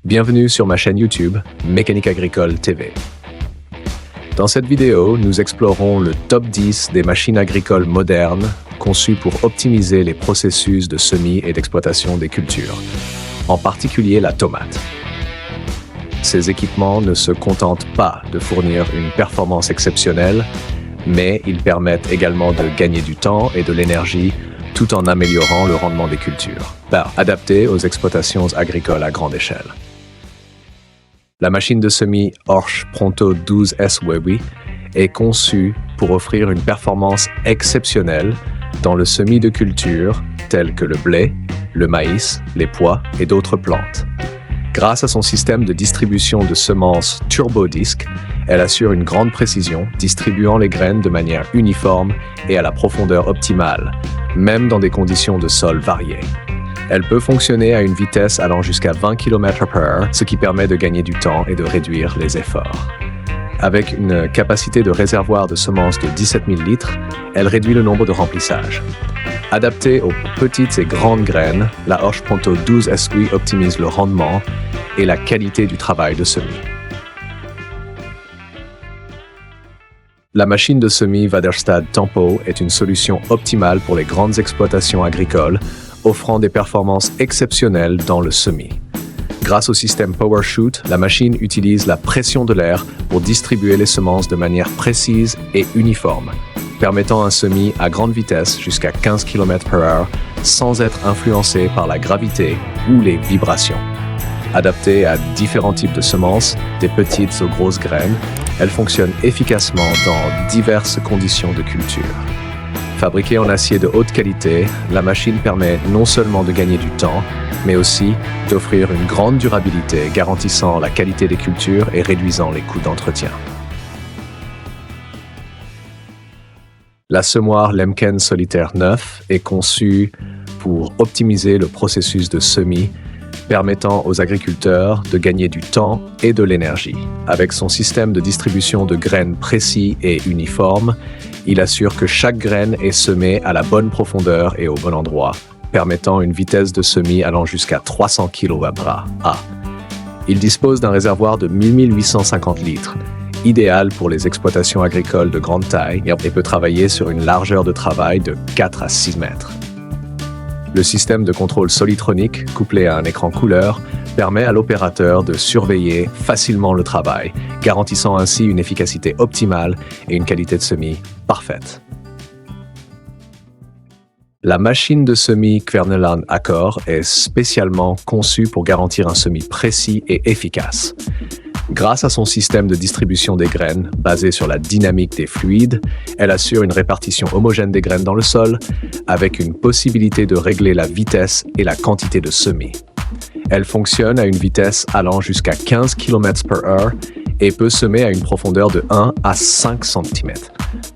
Bienvenue sur ma chaîne YouTube Mécanique Agricole TV. Dans cette vidéo, nous explorons le top 10 des machines agricoles modernes conçues pour optimiser les processus de semis et d'exploitation des cultures, en particulier la tomate. Ces équipements ne se contentent pas de fournir une performance exceptionnelle, mais ils permettent également de gagner du temps et de l'énergie tout en améliorant le rendement des cultures, adaptés aux exploitations agricoles à grande échelle. La machine de semis Horsch Pronto 12S Wewy est conçue pour offrir une performance exceptionnelle dans le semis de cultures tels que le blé, le maïs, les pois et d'autres plantes. Grâce à son système de distribution de semences Turbo-Disc, elle assure une grande précision, distribuant les graines de manière uniforme et à la profondeur optimale, même dans des conditions de sol variées. Elle peut fonctionner à une vitesse allant jusqu'à 20 km/h, ce qui permet de gagner du temps et de réduire les efforts. Avec une capacité de réservoir de semences de 17 000 litres, elle réduit le nombre de remplissages. Adaptée aux petites et grandes graines, la Horsch Pronto 12S Wewy optimise le rendement et la qualité du travail de semis. La machine de semis Väderstad Tempo est une solution optimale pour les grandes exploitations agricoles, offrant des performances exceptionnelles dans le semis. Grâce au système PowerShoot, la machine utilise la pression de l'air pour distribuer les semences de manière précise et uniforme, permettant un semis à grande vitesse jusqu'à 15 km/h sans être influencé par la gravité ou les vibrations. Adaptée à différents types de semences, des petites aux grosses graines, elle fonctionne efficacement dans diverses conditions de culture. Fabriquée en acier de haute qualité, la machine permet non seulement de gagner du temps, mais aussi d'offrir une grande durabilité, garantissant la qualité des cultures et réduisant les coûts d'entretien. La semoire Lemken Solitaire 9 est conçue pour optimiser le processus de semis, permettant aux agriculteurs de gagner du temps et de l'énergie. Avec son système de distribution de graines précis et uniforme, il assure que chaque graine est semée à la bonne profondeur et au bon endroit, permettant une vitesse de semis allant jusqu'à 300 kW/h. Il dispose d'un réservoir de 1850 litres, idéal pour les exploitations agricoles de grande taille et peut travailler sur une largeur de travail de 4 à 6 mètres. Le système de contrôle Solitronic, couplé à un écran couleur, permet à l'opérateur de surveiller facilement le travail, garantissant ainsi une efficacité optimale et une qualité de semis parfaite. La machine de semis Kverneland Accor est spécialement conçue pour garantir un semis précis et efficace. Grâce à son système de distribution des graines, basé sur la dynamique des fluides, elle assure une répartition homogène des graines dans le sol, avec une possibilité de régler la vitesse et la quantité de semis. Elle fonctionne à une vitesse allant jusqu'à 15 km/h et peut semer à une profondeur de 1 à 5 cm,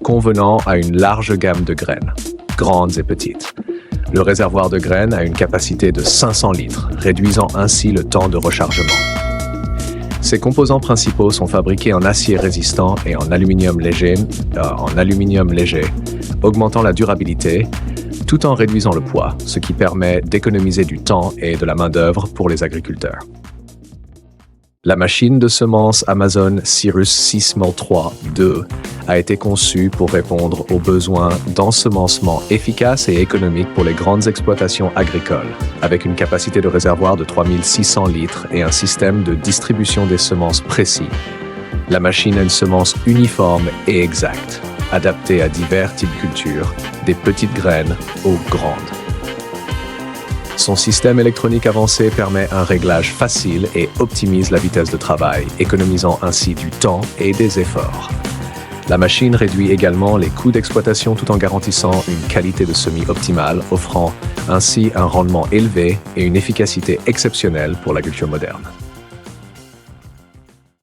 convenant à une large gamme de graines, grandes et petites. Le réservoir de graines a une capacité de 500 litres, réduisant ainsi le temps de rechargement. Ses composants principaux sont fabriqués en acier résistant et en aluminium léger, augmentant la durabilité, tout en réduisant le poids, ce qui permet d'économiser du temps et de la main-d'œuvre pour les agriculteurs. La machine de semences Amazon Cirrus 603 II a été conçue pour répondre aux besoins d'ensemencement efficace et économique pour les grandes exploitations agricoles, avec une capacité de réservoir de 3600 litres et un système de distribution des semences précis. La machine a une semence uniforme et exacte, adaptée à divers types de cultures, des petites graines aux grandes. Son système électronique avancé permet un réglage facile et optimise la vitesse de travail, économisant ainsi du temps et des efforts. La machine réduit également les coûts d'exploitation tout en garantissant une qualité de semis optimale, offrant ainsi un rendement élevé et une efficacité exceptionnelle pour l'agriculture moderne.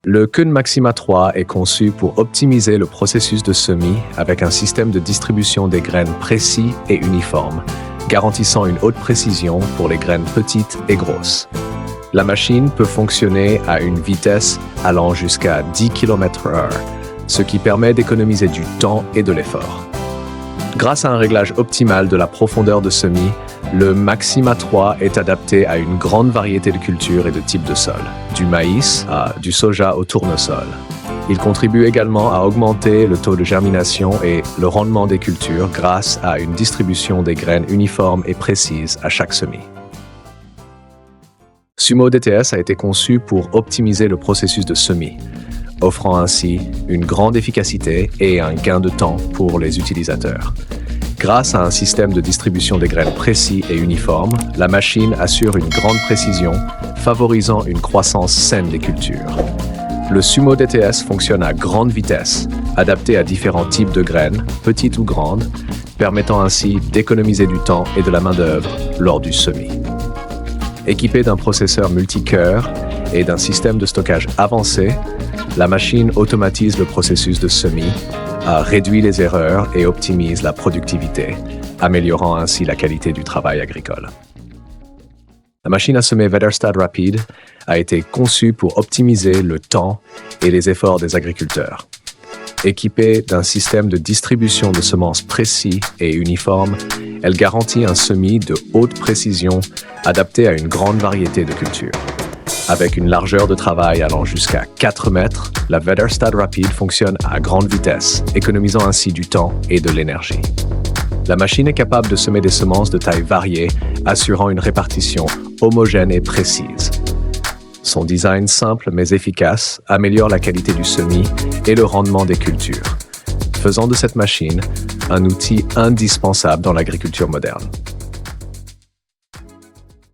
Le Kuhn Maxima 3 est conçu pour optimiser le processus de semis avec un système de distribution des graines précis et uniforme, garantissant une haute précision pour les graines petites et grosses. La machine peut fonctionner à une vitesse allant jusqu'à 10 km/h, ce qui permet d'économiser du temps et de l'effort. Grâce à un réglage optimal de la profondeur de semis, Le Maxima 3 est adapté à une grande variété de cultures et de types de sol, du maïs à du soja au tournesol. Il contribue également à augmenter le taux de germination et le rendement des cultures grâce à une distribution des graines uniforme et précise à chaque semis. Sumo DTS a été conçu pour optimiser le processus de semis, offrant ainsi une grande efficacité et un gain de temps pour les utilisateurs. Grâce à un système de distribution des graines précis et uniforme, la machine assure une grande précision, favorisant une croissance saine des cultures. Le Sumo DTS fonctionne à grande vitesse, adapté à différents types de graines, petites ou grandes, permettant ainsi d'économiser du temps et de la main-d'œuvre lors du semis. Équipée d'un processeur multicœur et d'un système de stockage avancé, la machine automatise le processus de semis, réduit les erreurs et optimise la productivité, améliorant ainsi la qualité du travail agricole. La machine à semer Väderstad Rapid a été conçue pour optimiser le temps et les efforts des agriculteurs. Équipée d'un système de distribution de semences précis et uniforme, elle garantit un semis de haute précision adapté à une grande variété de cultures. Avec une largeur de travail allant jusqu'à 4 mètres, la Väderstad Rapid fonctionne à grande vitesse, économisant ainsi du temps et de l'énergie. La machine est capable de semer des semences de tailles variées, assurant une répartition homogène et précise. Son design simple mais efficace améliore la qualité du semis et le rendement des cultures, faisant de cette machine un outil indispensable dans l'agriculture moderne.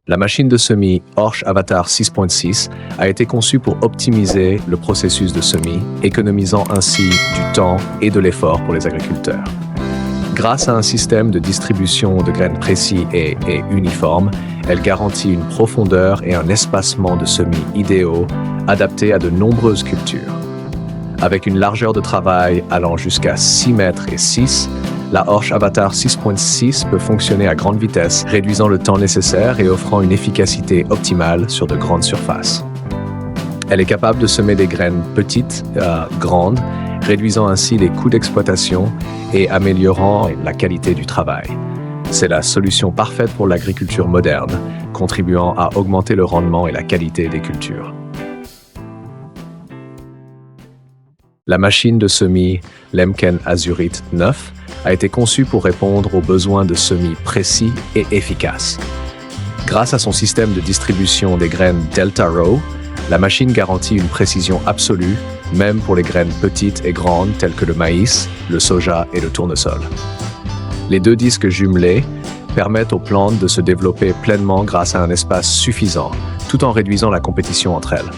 La machine de semis Horsch Avatar 6.6 a été conçue pour optimiser le processus de semis, économisant ainsi du temps et de l'effort pour les agriculteurs. Grâce à un système de distribution de graines précis et uniforme, elle garantit une profondeur et un espacement de semis idéaux, adaptés à de nombreuses cultures. Avec une largeur de travail allant jusqu'à 6 mètres et 6, la Horsch Avatar 6.6 peut fonctionner à grande vitesse, réduisant le temps nécessaire et offrant une efficacité optimale sur de grandes surfaces. Elle est capable de semer des graines petites à grandes, réduisant ainsi les coûts d'exploitation et améliorant la qualité du travail. C'est la solution parfaite pour l'agriculture moderne, contribuant à augmenter le rendement et la qualité des cultures. La machine de semis Lemken Azurit 9 a été conçue pour répondre aux besoins de semis précis et efficaces. Grâce à son système de distribution des graines Delta Row, la machine garantit une précision absolue, même pour les graines petites et grandes telles que le maïs, le soja et le tournesol. Les deux disques jumelés permettent aux plantes de se développer pleinement grâce à un espace suffisant, tout en réduisant la compétition entre elles.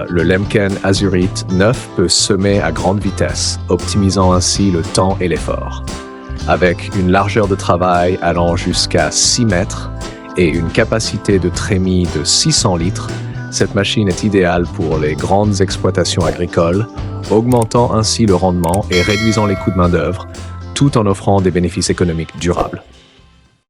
Le Lemken Azurit 9 peut semer à grande vitesse, optimisant ainsi le temps et l'effort. Avec une largeur de travail allant jusqu'à 6 mètres et une capacité de trémie de 600 litres, cette machine est idéale pour les grandes exploitations agricoles, augmentant ainsi le rendement et réduisant les coûts de main-d'œuvre, tout en offrant des bénéfices économiques durables.